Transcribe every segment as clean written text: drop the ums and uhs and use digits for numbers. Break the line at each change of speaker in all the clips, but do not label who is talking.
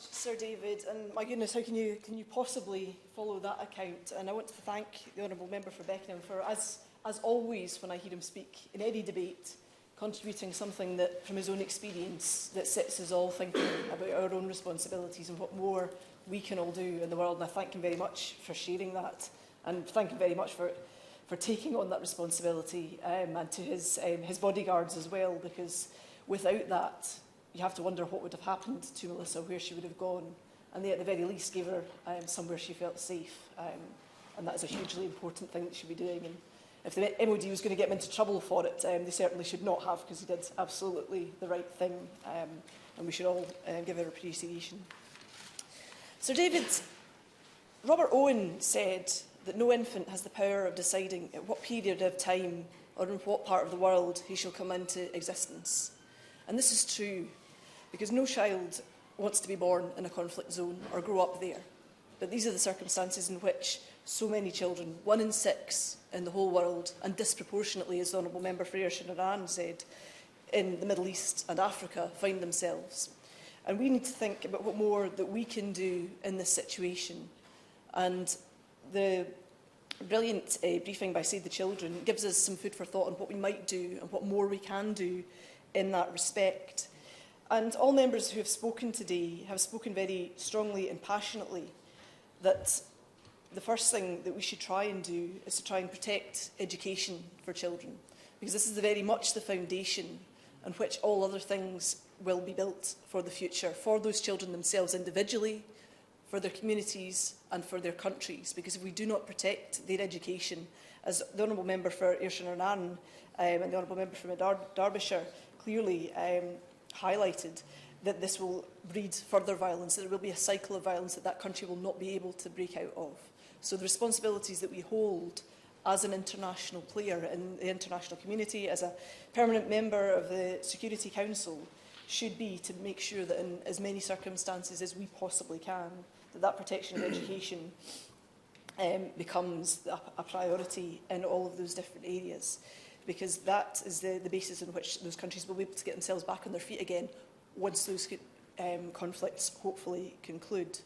Sir David. And my goodness, how can you possibly follow that account? And I want to thank the Honourable Member for Beckenham for, as always, when I hear him speak in any debate, contributing something that, from his own experience, that sets us all thinking about our own responsibilities and what more we can all do in the world. And I thank him very much for sharing that, and thank him very much for taking on that responsibility, and to his bodyguards as well, because without that, you have to wonder what would have happened to Melissa, where she would have gone. And they, at the very least, gave her somewhere she felt safe. And that is a hugely important thing that she should be doing. And if the MOD was going to get him into trouble for it, they certainly should not have, because he did absolutely the right thing. And we should all give her appreciation. Sir David, Robert Owen said that no infant has the power of deciding at what period of time or in what part of the world he shall come into existence. And this is true, because no child wants to be born in a conflict zone or grow up there. But these are the circumstances in which so many children, 1 in 6 in the whole world, and disproportionately, as the Honourable Member for Ayrshire and Arran said, in the Middle East and Africa, find themselves. And we need to think about what more that we can do in this situation. And the brilliant briefing by Save the Children gives us some food for thought on what we might do and what more we can do in that respect. And all members who have spoken today have spoken very strongly and passionately that the first thing that we should try and do is to try and protect education for children, because this is very much the foundation on which all other things will be built for the future, for those children themselves individually, for their communities and for their countries. Because if we do not protect their education, as the Honourable Member for Ayrshire and Arran and the Honourable Member from Derbyshire clearly highlighted, that this will breed further violence, that there will be a cycle of violence that country will not be able to break out of. So the responsibilities that we hold as an international player in the international community, as a permanent member of the Security Council, should be to make sure that in as many circumstances as we possibly can, that protection of education becomes a priority in all of those different areas, because that is the basis on which those countries will be able to get themselves back on their feet again once those conflicts hopefully conclude.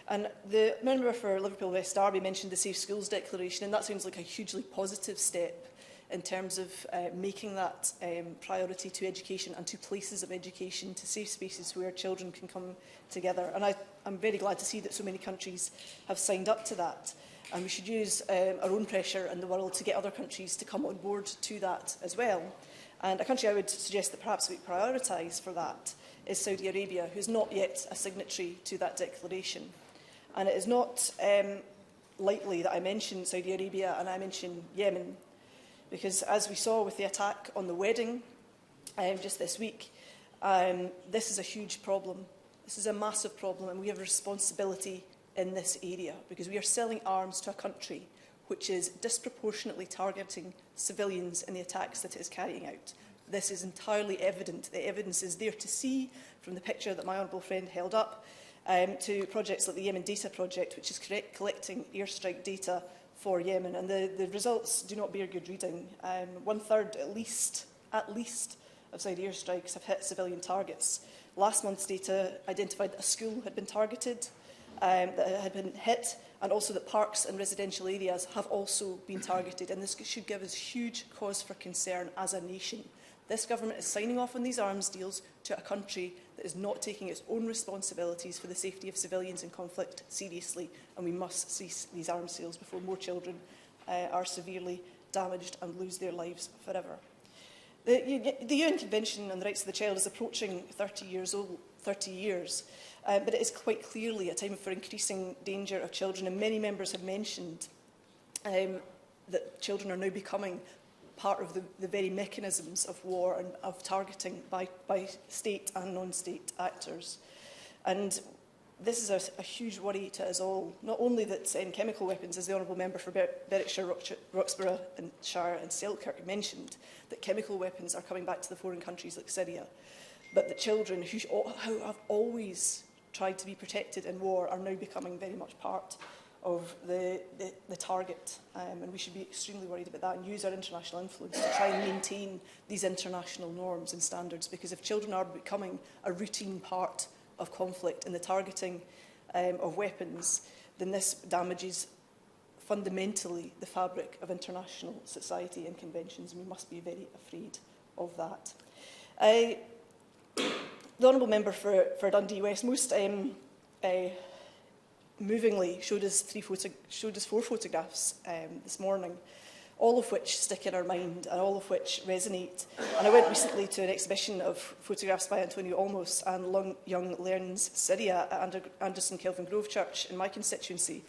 And the member for Liverpool West Derby mentioned the Safe Schools Declaration, and that sounds like a hugely positive step in terms of making that priority to education and to places of education, to safe spaces where children can come together. And I'm very glad to see that so many countries have signed up to that. And we should use our own pressure in the world to get other countries to come on board to that as well. And a country I would suggest that perhaps we prioritise for that is Saudi Arabia, who is not yet a signatory to that declaration. And it is not lightly that I mention Saudi Arabia and I mention Yemen, because as we saw with the attack on the wedding just this week, this is a huge problem. This is a massive problem, and we have a responsibility in this area, because we are selling arms to a country which is disproportionately targeting civilians in the attacks that it is carrying out. This is entirely evident. The evidence is there to see from the picture that my honourable friend held up, to projects like the Yemen Data Project, which is collecting airstrike data for Yemen. And the results do not bear good reading. 1/3 at least of Saudi airstrikes have hit civilian targets. Last month's data identified that a school had been targeted, that had been hit, and also that parks and residential areas have also been targeted. And this should give us huge cause for concern as a nation. This government is signing off on these arms deals to a country that is not taking its own responsibilities for the safety of civilians in conflict seriously, and we must cease these arms sales before more children are severely damaged and lose their lives forever. The UN Convention on the Rights of the Child is approaching 30 years, but it is quite clearly a time for increasing danger of children, and many members have mentioned that children are now becoming part of the very mechanisms of war and of targeting by state and non-state actors. And this is a huge worry to us all. Not only that chemical weapons, as the Honourable Member for Berwickshire, Roxburgh and Shire and Selkirk mentioned, that chemical weapons are coming back to the foreign countries like Syria, but that children who have always tried to be protected in war are now becoming very much part of the target, and we should be extremely worried about that and use our international influence to try and maintain these international norms and standards, because if children are becoming a routine part of conflict and the targeting of weapons, then this damages fundamentally the fabric of international society and conventions, and we must be very afraid of that. The Honourable Member for Dundee West most movingly showed us 4 photographs this morning, all of which stick in our mind and all of which resonate. And I went recently to an exhibition of photographs by Antonio Olmos and Young Learns Syria at Anderson Kelvin Grove Church in my constituency,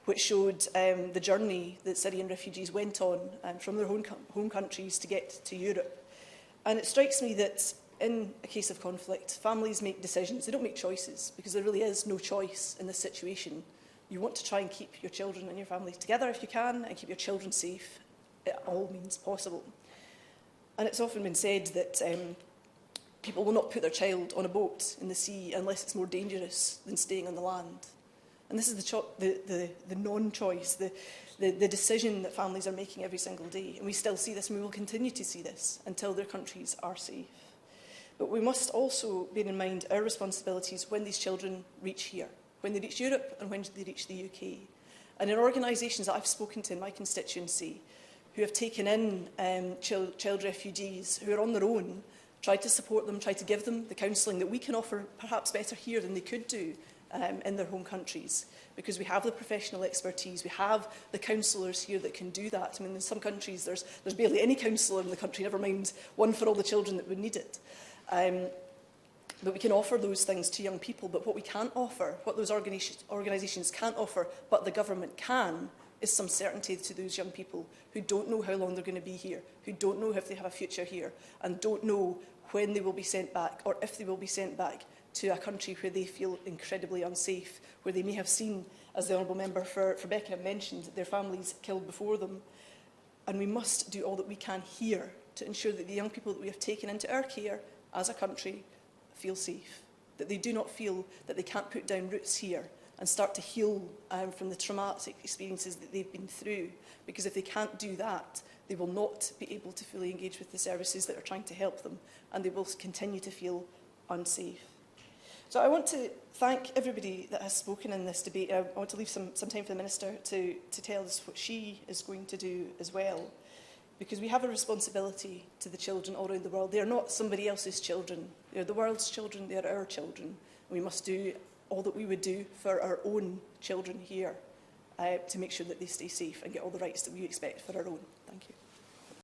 which showed the journey that Syrian refugees went on from their home countries to get to Europe. And it strikes me that in a case of conflict, families make decisions. They don't make choices, because there really is no choice in this situation. You want to try and keep your children and your family together if you can, and keep your children safe at all means possible. And it's often been said that people will not put their child on a boat in the sea unless it's more dangerous than staying on the land. And this is the non-choice, the decision that families are making every single day. And we still see this, and we will continue to see this until their countries are safe. But we must also bear in mind our responsibilities when these children reach here, when they reach Europe and when they reach the UK. And in organisations that I've spoken to in my constituency who have taken in child refugees who are on their own, tried to support them, tried to give them the counselling that we can offer perhaps better here than they could do in their home countries, because we have the professional expertise, we have the counsellors here that can do that. I mean, in some countries there's barely any counsellor in the country, never mind one for all the children that would need it. But we can offer those things to young people. But what we can't offer, what those organisations can't offer, but the government can, is some certainty to those young people who don't know how long they're going to be here, who don't know if they have a future here, and don't know when they will be sent back, or if they will be sent back to a country where they feel incredibly unsafe, where they may have seen, as the Honourable Member for Beckenham mentioned, their families killed before them. And we must do all that we can here to ensure that the young people that we have taken into our care as a country feel safe, that they do not feel that they can't put down roots here and start to heal from the traumatic experiences that they've been through. Because if they can't do that, they will not be able to fully engage with the services that are trying to help them, and they will continue to feel unsafe. So I want to thank everybody that has spoken in this debate. I want to leave some time for the Minister to tell us what she is going to do as well, because we have a responsibility to the children all around the world. They are not somebody else's children. They are the world's children. They are our children. And we must do all that we would do for our own children here to make sure that they stay safe and get all the rights that we expect for our own.